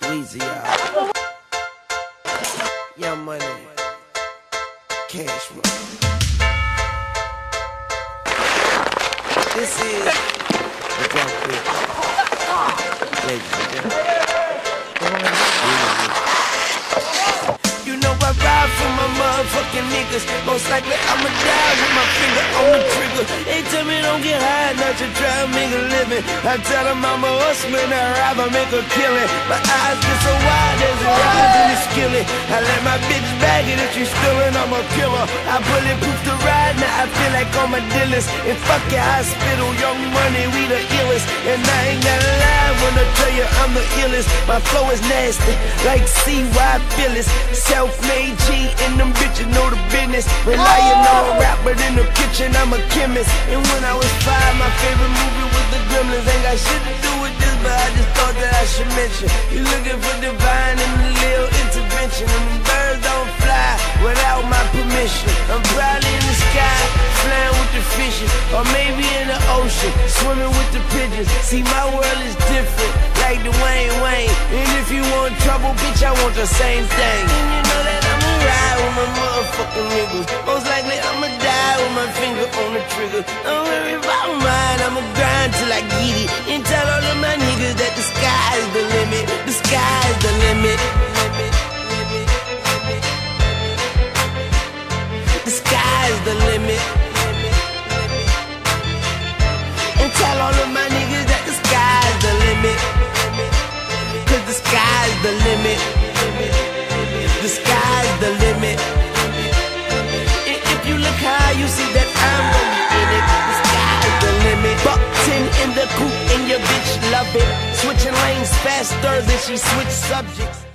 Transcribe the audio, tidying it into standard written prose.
Weezy, y'all. Young Money, Cash Money. This is the Drunk Bitch. Ladies and gentlemen. You know I ride for my motherfucking niggas. Most likely I'ma die with my finger on the trigger. They tell me don't get high, not to try to make a living. I tell them I'm a hustler, I rather make a killing. My eyes get so wide as a rise in the skillet. I let my bitch bag it if she stealing, I'm a killer. I bulletproof the ride, now I feel like I'm a dealers. And fuck your hospital, Young Money, we the illest. And I ain't gotta lie when I tell you I'm the illest. My flow is nasty, like C.Y. Phyllis. Self-made G and them bitches know the business. Relying on rap, but in the kitchen I'm a chemist. And when I was 5, my favorite movie was The Gremlins. Ain't got shit to do with this, but I just thought that I should mention. You looking for divine and a little intervention. And them birds don't fly without my permission. I'm probably in the sky, flying with the fishes. Or maybe in the ocean, swimming with the pigeons. See, my world is different, like Dwayne Wayne. And if you want trouble, bitch, I want the same thing. And you know that I'ma ride with my motherfucking niggas. Most likely I'ma die with my finger on the trigger. Don't worry about mine, I'ma grind till I get it. And tell all of my niggas that the sky is the limit. The sky is the limit. The sky is the limit. And tell all of my niggas that the sky is the limit. Cause the sky is the limit. The sky is the limit. If you look high, you see that I'm gonna be in it. The sky is the limit. Buck 10 in the coupe and your bitch love it. Switching lanes faster than she switched subjects.